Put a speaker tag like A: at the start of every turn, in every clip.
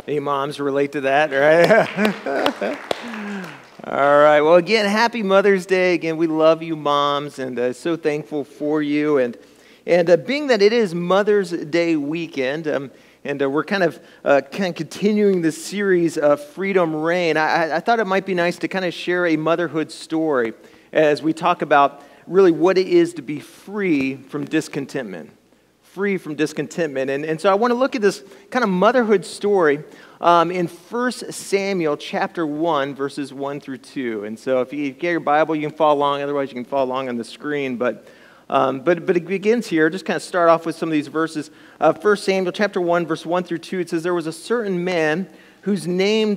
A: Any moms relate to that, right? All right. Well, again, happy Mother's Day. Again, we love you, moms, and so thankful for you. And being that it is Mother's Day weekend, and we're kind of continuing this series of Freedom Reign, I thought it might be nice to kind of share a motherhood story as we talk about really what it is to be free from discontentment. Free from discontentment. And so I want to look at this kind of motherhood story in 1 Samuel chapter 1, verses 1 through 2. And so if you get your Bible, you can follow along. Otherwise, you can follow along on the screen. But it begins here. Just kind of start off with some of these verses. 1 Samuel chapter 1, verse 1 through 2. It says, "There was a certain man whose name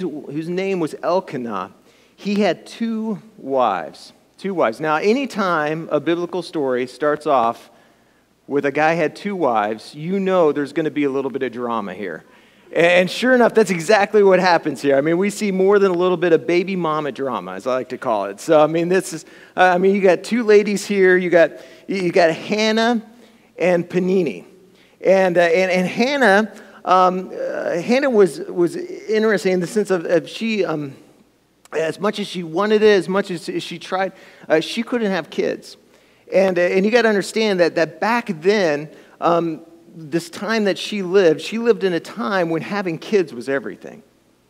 A: was Elkanah. He had two wives. Two wives. Now, anytime a biblical story starts off with a guy had two wives, you know there's going to be a little bit of drama here. And sure enough, that's exactly what happens here. I mean, we see more than a little bit of baby mama drama, as I like to call it. So, I mean, this is, you got two ladies here. You got Hannah and Peninnah. And Hannah, Hannah was interesting in the sense of she, as much as she wanted it, as much as she tried, she couldn't have kids. And you got to understand that back then, this time that she lived in a time when having kids was everything.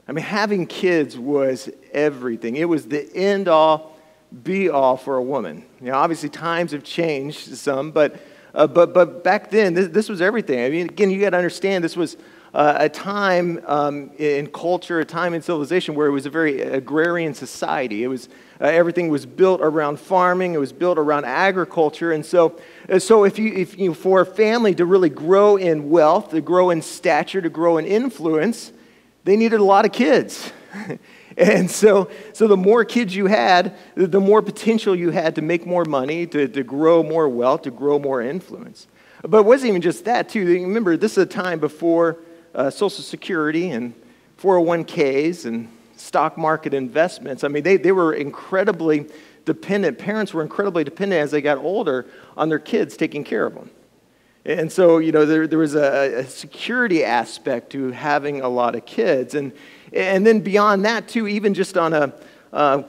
A: I mean, having kids was everything. It was the end-all, be-all for a woman. You know, obviously times have changed some, but back then, this was everything. I mean, again, you got to understand this was a time in culture, a time in civilization where it was a very agrarian society. It was everything was built around farming. It was built around agriculture, and so if you for a family to really grow in wealth, to grow in stature, to grow in influence, they needed a lot of kids. And so the more kids you had, the more potential you had to make more money, to grow more wealth, to grow more influence. But it wasn't even just that, too. Remember, this is a time before Social Security and 401ks and stock market investments. I mean, they were incredibly dependent. Parents were incredibly dependent as they got older on their kids taking care of them. And so, you know, there was a security aspect to having a lot of kids. And then beyond that, too, even just on a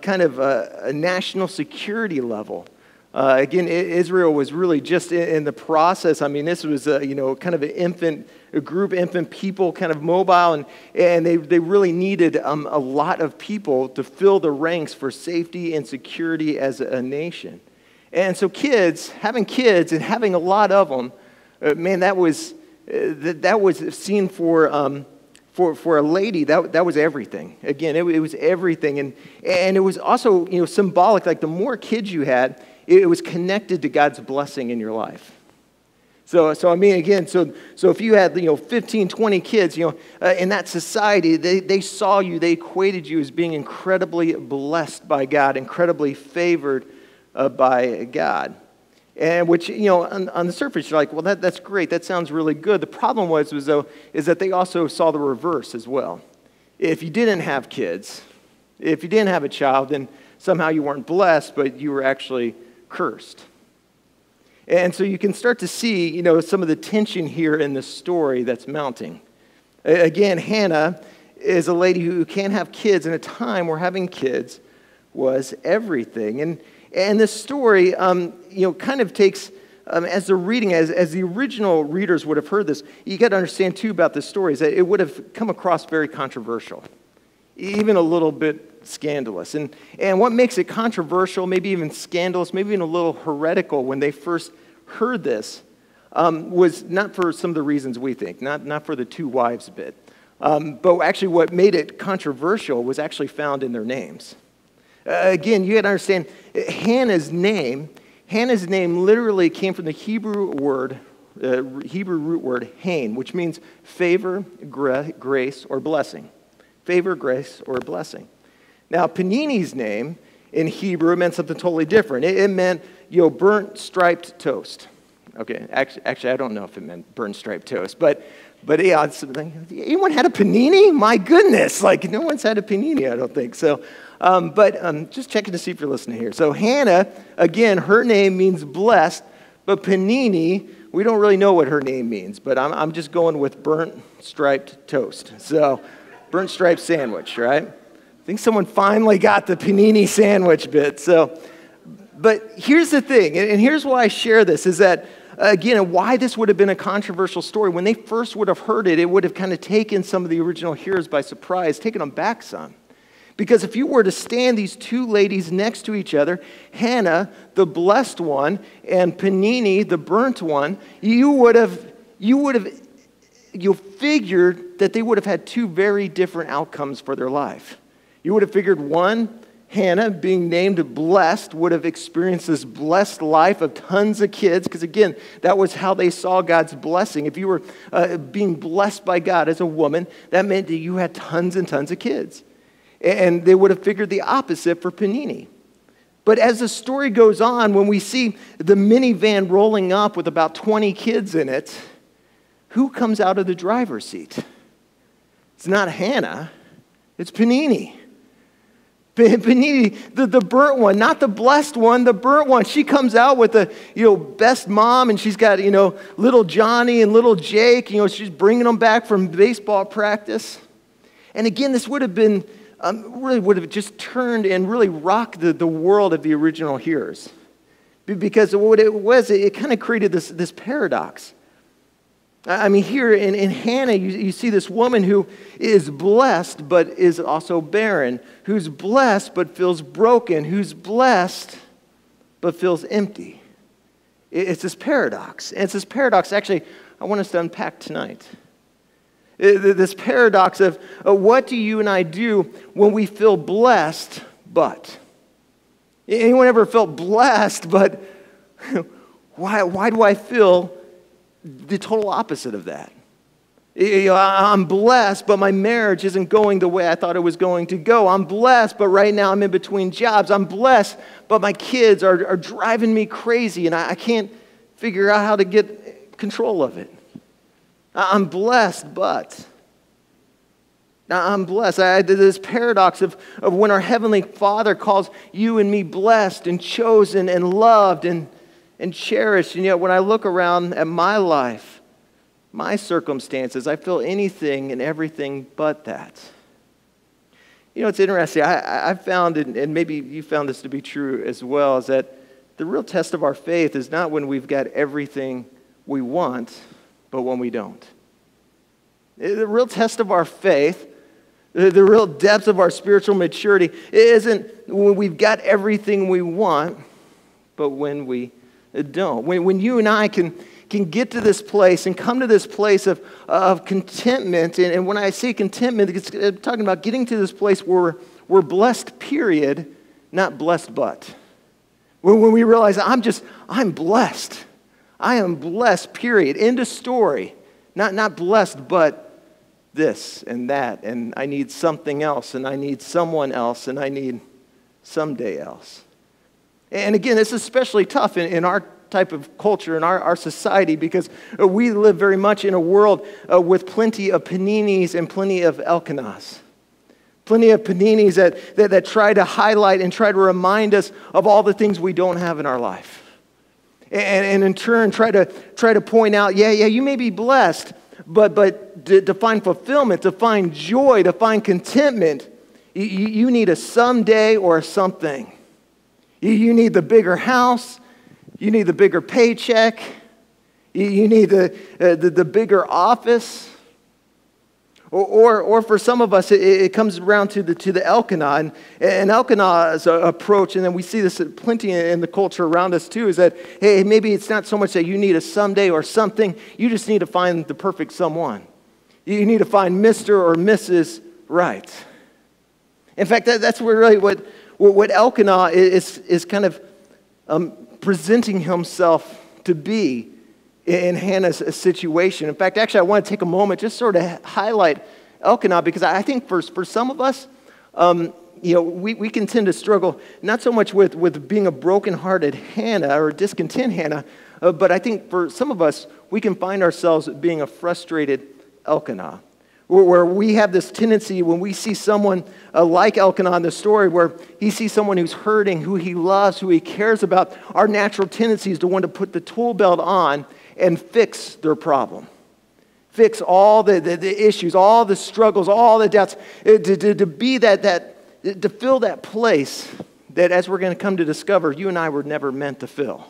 A: kind of a national security level. Again, Israel was really just in the process. I mean, this was, kind of an infant people, kind of mobile, and they really needed a lot of people to fill the ranks for safety and security as a nation. And so having kids and having a lot of them, man, that was seen for a lady, that was everything. Again, it was everything. And it was also, symbolic, like the more kids you had, it was connected to God's blessing in your life. So I mean, again, so if you had, 15, 20 kids, in that society, they saw you, they equated you as being incredibly blessed by God, incredibly favored by God. And which, on the surface, you're like, well, that's great. That sounds really good. The problem is that they also saw the reverse as well. If you didn't have kids, if you didn't have a child, then somehow you weren't blessed, but you were actually cursed. And so you can start to see, some of the tension here in the story that's mounting. Again, Hannah is a lady who can't have kids in a time where having kids was everything. And this story, kind of takes, as the reading, as the original readers would have heard this, you got to understand, too, about this story, is that it would have come across very controversial, even a little bit scandalous. And what makes it controversial, maybe even scandalous, maybe even a little heretical when they first heard this, was not for some of the reasons we think, not for the two wives bit, but actually what made it controversial was actually found in their names. Again, you got to understand, Hannah's name literally came from the Hebrew root word, hain, which means favor, grace, or blessing. Favor, grace, or blessing. Now, Peninnah's name in Hebrew meant something totally different. It meant, burnt striped toast. Okay, actually, I don't know if it meant burnt striped toast, but yeah, anyone had a panini? My goodness, like no one's had a panini, I don't think so. But just checking to see if you're listening here. So Hannah, again, her name means blessed, but panini, we don't really know what her name means, but I'm just going with burnt striped toast. So burnt stripe sandwich, right? I think someone finally got the panini sandwich bit. But here's the thing, and here's why I share this, is that, again, why this would have been a controversial story. When they first would have heard it, it would have kind of taken some of the original hearers by surprise, taken them back some. Because if you were to stand these two ladies next to each other, Hannah, the blessed one, and Peninnah, the burnt one, you figured that they would have had two very different outcomes for their life. You would have figured one, Hannah, being named blessed, would have experienced this blessed life of tons of kids, because again, that was how they saw God's blessing. If you were being blessed by God as a woman, that meant that you had tons and tons of kids. And they would have figured the opposite for Peninnah. But as the story goes on, when we see the minivan rolling up with about 20 kids in it, who comes out of the driver's seat? It's not Hannah, it's Peninnah. Peninnah, the burnt one, not the blessed one, the burnt one. She comes out with the best mom, and she's got little Johnny and little Jake. She's bringing them back from baseball practice. And again, this would have been really would have just turned and really rocked the world of the original hearers, because what it was, it kind of created this paradox. I mean, here in Hannah, you see this woman who is blessed but is also barren, who's blessed but feels broken, who's blessed but feels empty. It's this paradox. And it's this paradox, actually, I want us to unpack tonight. This paradox of what do you and I do when we feel blessed but? Anyone ever felt blessed, but why do I feel the total opposite of that? I'm blessed, but my marriage isn't going the way I thought it was going to go. I'm blessed, but right now I'm in between jobs. I'm blessed, but my kids are driving me crazy, and I can't figure out how to get control of it. I'm blessed, but I'm blessed. I did this paradox of when our Heavenly Father calls you and me blessed and chosen and loved and cherished. And yet when I look around at my life, my circumstances, I feel anything and everything but that. It's interesting. I've found, and maybe you found this to be true as well, is that the real test of our faith is not when we've got everything we want, but when we don't. The real test of our faith, the real depth of our spiritual maturity, isn't when we've got everything we want, but when we don't. When you and I can get to this place and come to this place of contentment, and when I say contentment, I'm talking about getting to this place where we're blessed, period, not blessed but. When we realize I'm blessed. I am blessed, period. End of story. Not blessed, but this and that, and I need something else, and I need someone else, and I need someday else. And again, this is especially tough in our type of culture, in our society, because we live very much in a world with plenty of Peninnahs and plenty of Elkanahs. Plenty of Peninnahs that try to highlight and try to remind us of all the things we don't have in our life. And in turn, try to point out, yeah, you may be blessed, but to find fulfillment, to find joy, to find contentment, you need a someday or a something. You need the bigger house. You need the bigger paycheck. You need the bigger office. Or for some of us, it comes around to the Elkanah, and Elkanah's approach, and then we see this plenty in the culture around us too, is that, hey, maybe it's not so much that you need a someday or something, you just need to find the perfect someone. You need to find Mr. or Mrs. Right. In fact, that's really what Elkanah is kind of presenting himself to be in Hannah's situation. In fact, actually, I want to take a moment just sort of highlight Elkanah, because I think for some of us, we can tend to struggle not so much with being a brokenhearted Hannah or discontent Hannah, but I think for some of us, we can find ourselves being a frustrated Elkanah, where we have this tendency when we see someone like Elkanah in the story, where he sees someone who's hurting, who he loves, who he cares about, our natural tendency is to want to put the tool belt on and fix their problem. fix all the issues, all the struggles, all the doubts, to be to fill that place that, as we're going to come to discover, you and I were never meant to fill.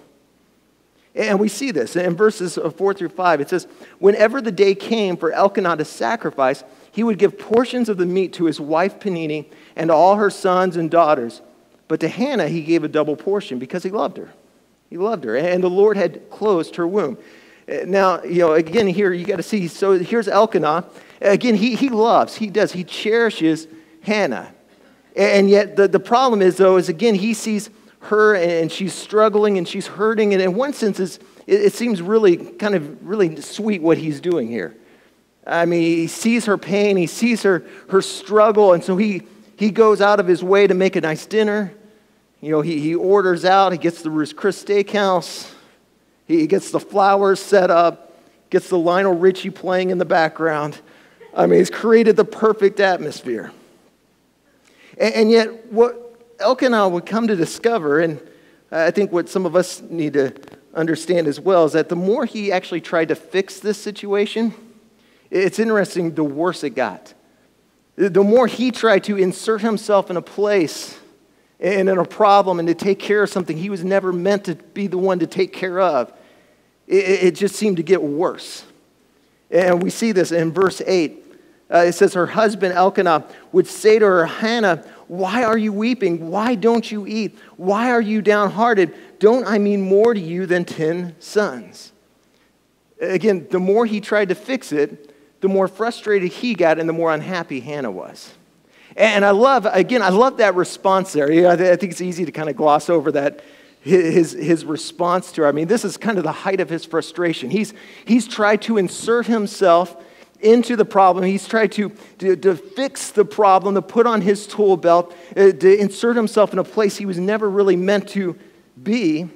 A: And we see this in verses 4 through 5. It says, whenever the day came for Elkanah to sacrifice, he would give portions of the meat to his wife Peninnah and all her sons and daughters. But to Hannah he gave a double portion because he loved her. He loved her, and the Lord had closed her womb. Now, again, here you got to see, so here's Elkanah. Again, he loves, he cherishes Hannah. And yet the problem is, though, again, he sees her and she's struggling and she's hurting. And in one sense, it seems really sweet what he's doing here. I mean, he sees her pain, he sees her struggle, and so he goes out of his way to make a nice dinner. He orders out, he gets the Ruth's Chris Steakhouse, he gets the flowers set up, gets the Lionel Richie playing in the background. I mean, he's created the perfect atmosphere. And yet, what Elkanah would come to discover, and I think what some of us need to understand as well, is that the more he actually tried to fix this situation, it's interesting, the worse it got. The more he tried to insert himself in a place and in a problem and to take care of something he was never meant to be the one to take care of, it just seemed to get worse. And we see this in verse 8. It says, her husband Elkanah would say to her, Hannah, why are you weeping? Why don't you eat? Why are you downhearted? Don't I mean more to you than 10 sons? Again, the more he tried to fix it, the more frustrated he got and the more unhappy Hannah was. And I love that response there. I think it's easy to kind of gloss over that, his response to her. I mean, this is kind of the height of his frustration. He's tried to insert himself into the problem. He's tried to fix the problem, to put on his tool belt, to insert himself in a place he was never really meant to be.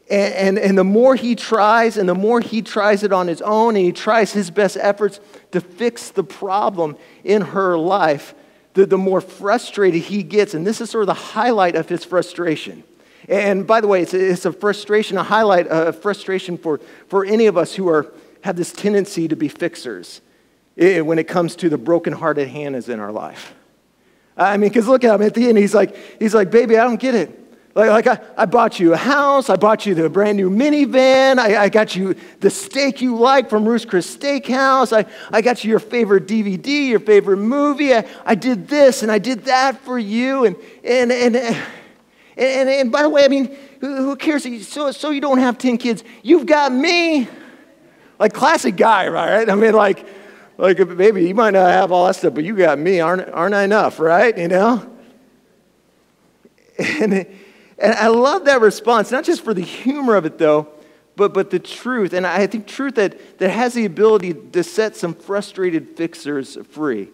A: And the more he tries, and the more he tries it on his own, and he tries his best efforts to fix the problem in her life, the more frustrated he gets. And this is sort of the highlight of his frustration. And by the way, it's a frustration, a highlight of frustration for any of us who have this tendency to be fixers when it comes to the brokenhearted Hannahs in our life. I mean, because look at him at the end, he's like, baby, I don't get it. Like I bought you a house, I bought you the brand new minivan, I got you the steak you like from Ruth's Chris Steakhouse, I got you your favorite DVD, your favorite movie, I did this and I did that for you, and by the way, I mean, who cares? So you don't have 10 kids, you've got me. Like classic guy, right? I mean, like baby, you might not have all that stuff, but you got me, aren't I enough, right? And I love that response, not just for the humor of it, though, but the truth. And I think truth that has the ability to set some frustrated fixers free.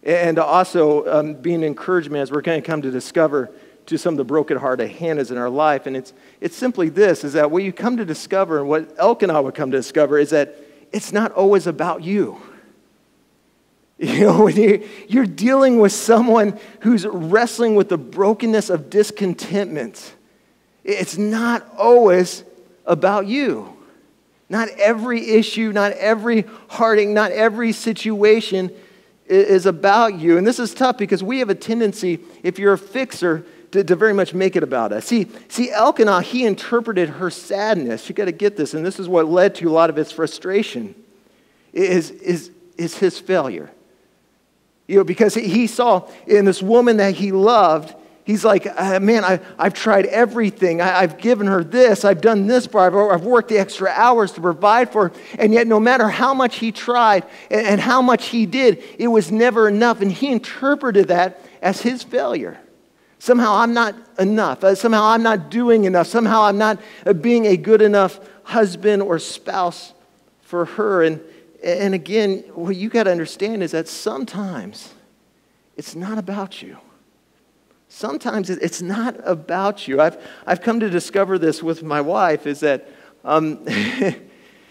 A: And also be an encouragement as we're going to come to discover to some of the brokenhearted Hannahs in our life. And it's simply this, is that what you come to discover, and what Elkanah would come to discover, is that it's not always about you. When you're dealing with someone who's wrestling with the brokenness of discontentment, it's not always about you. Not every issue, not every heartache, not every situation is about you. And this is tough because we have a tendency, if you're a fixer, to very much make it about us. See, Elkanah, he interpreted her sadness. You got to get this, and this is what led to a lot of his frustration, is his failure. Because he saw in this woman that he loved, he's like, man, I've tried everything. I've given her this. I've done this for her. I've worked the extra hours to provide for her. And yet no matter how much he tried and how much he did, it was never enough. And he interpreted that as his failure. Somehow I'm not enough. Somehow I'm not doing enough. Somehow I'm not being a good enough husband or spouse for her. And again, what you got to understand is that sometimes it's not about you. Sometimes it's not about you. I've come to discover this with my wife, is that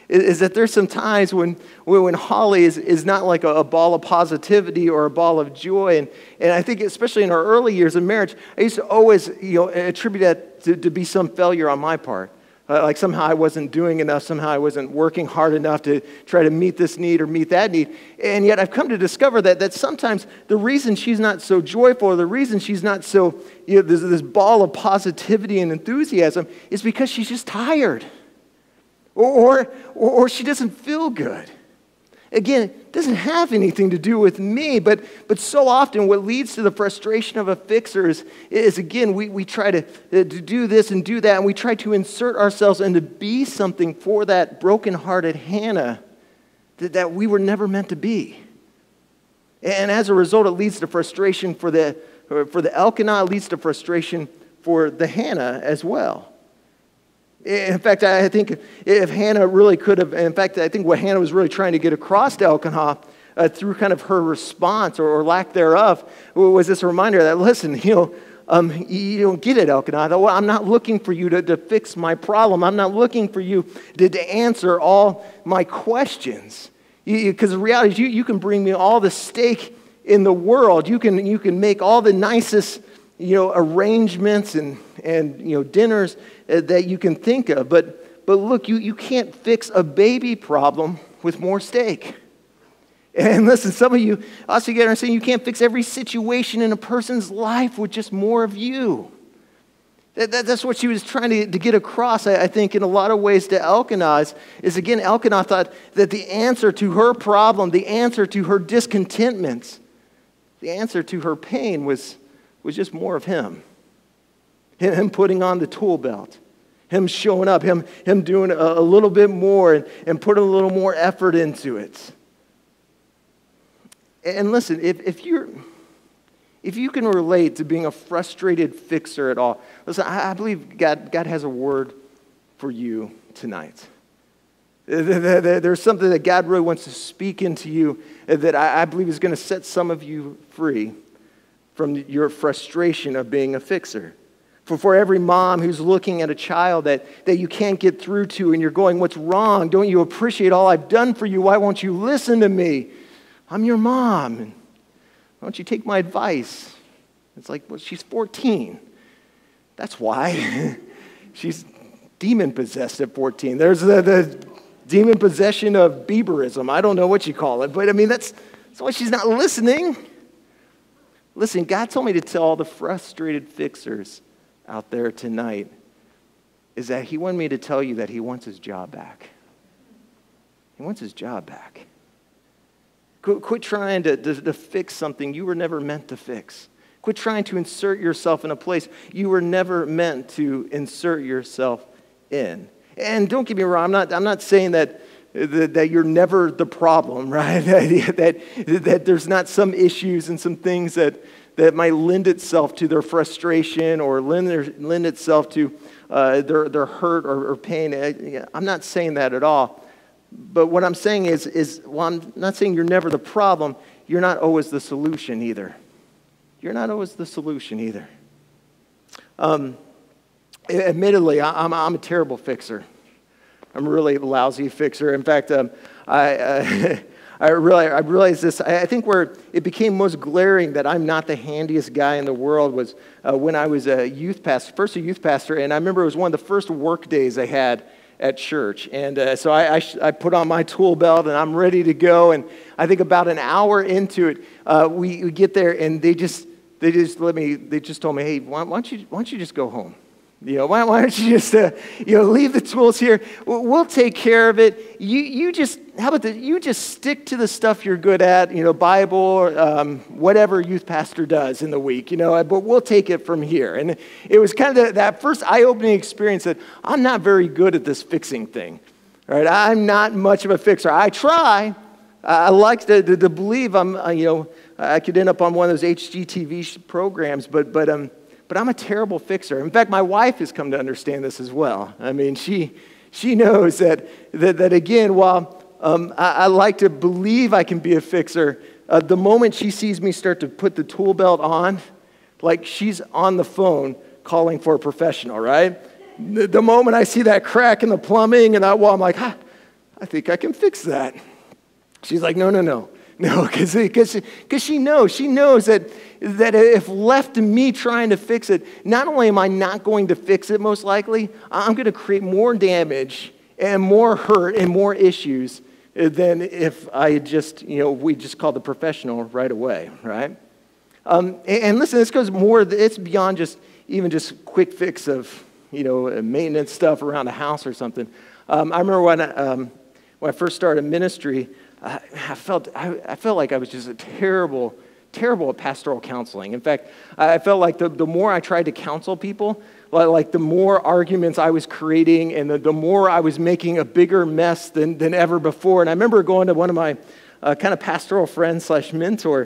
A: there's some times when Holly is not like a ball of positivity or a ball of joy. And I think especially in our early years of marriage, I used to always attribute that to be some failure on my part. Like somehow I wasn't doing enough, somehow I wasn't working hard enough to try to meet this need or meet that need. And yet I've come to discover that sometimes the reason she's not so joyful, or the reason she's not so, this ball of positivity and enthusiasm, is because she's just tired. Or she doesn't feel good. Again, it doesn't have anything to do with me, but so often what leads to the frustration of a fixer is again, we try to do this and do that, and we try to insert ourselves and to be something for that brokenhearted Hannah that we were never meant to be. And as a result, it leads to frustration for the Elkanah, it leads to frustration for the Hannah as well. In fact, I think if Hannah really could have, in fact, I think what Hannah was really trying to get across to Elkanah through kind of her response or lack thereof was this reminder that, listen, you don't get it, Elkanah. I'm not looking for you to fix my problem. I'm not looking for you to answer all my questions. Because the reality is you can bring me all the steak in the world. You can make all the nicest arrangements and dinners that you can think of. But look, you can't fix a baby problem with more steak. And listen, some of you also get saying you can't fix every situation in a person's life with just more of you. That's what she was trying to get across, I think, in a lot of ways to Elkanah is again, Elkanah thought that the answer to her problem, the answer to her discontentments, the answer to her pain was just more of him. Him putting on the tool belt. Him showing up. Him doing a little bit more and putting a little more effort into it. And listen, if you can relate to being a frustrated fixer at all, listen, I believe God has a word for you tonight. There's something that God really wants to speak into you that I believe is going to set some of you free from your frustration of being a fixer. For every mom who's looking at a child that you can't get through to and you're going, what's wrong? Don't you appreciate all I've done for you? Why won't you listen to me? I'm your mom. Why don't you take my advice? It's like, well, she's 14. That's why. She's demon-possessed at 14. There's the demon possession of Bieberism. I don't know what you call it, but I mean, that's why she's not listening. Listen, God told me to tell all the frustrated fixers out there tonight is that he wanted me to tell you that he wants his job back. He wants his job back. Quit trying to fix something you were never meant to fix. Quit trying to insert yourself in a place you were never meant to insert yourself in. And don't get me wrong, I'm not saying that you're never the problem, right? that there's not some issues and some things that might lend itself to their frustration or lend itself to their hurt or pain. I'm not saying that at all. But what I'm saying is, well, I'm not saying you're never the problem. You're not always the solution either. You're not always the solution either. Admittedly, I'm a terrible fixer. I'm a really lousy fixer. In fact, I realized this. I think where it became most glaring that I'm not the handiest guy in the world was when I was a youth pastor, and I remember it was one of the first work days I had at church. And so I put on my tool belt and I'm ready to go. And I think about an hour into it, we get there and they just told me, hey, why don't you just go home? Why don't you just leave the tools here? We'll take care of it. You just stick to the stuff you're good at, Bible, whatever youth pastor does in the week, but we'll take it from here. And it was kind of that first eye-opening experience that I'm not very good at this fixing thing. All right, I'm not much of a fixer. I try. I like to believe I could end up on one of those HGTV programs, but I'm a terrible fixer. In fact, my wife has come to understand this as well. I mean, she knows that again, while I like to believe I can be a fixer, the moment she sees me start to put the tool belt on, like she's on the phone calling for a professional, right? The moment I see that crack in the plumbing, I'm like, I think I can fix that. She's like, no. No, because she knows that if left to me trying to fix it, not only am I not going to fix it most likely, I'm going to create more damage and more hurt and more issues than if I just, we just called the professional right away, right? And listen, this goes more, it's beyond even just quick fix of, maintenance stuff around the house or something. I remember when I first started ministry, I felt like I was just terrible at pastoral counseling. In fact, I felt like the more I tried to counsel people, like the more arguments I was creating and the more I was making a bigger mess than ever before. And I remember going to one of my kind of pastoral friends / mentor,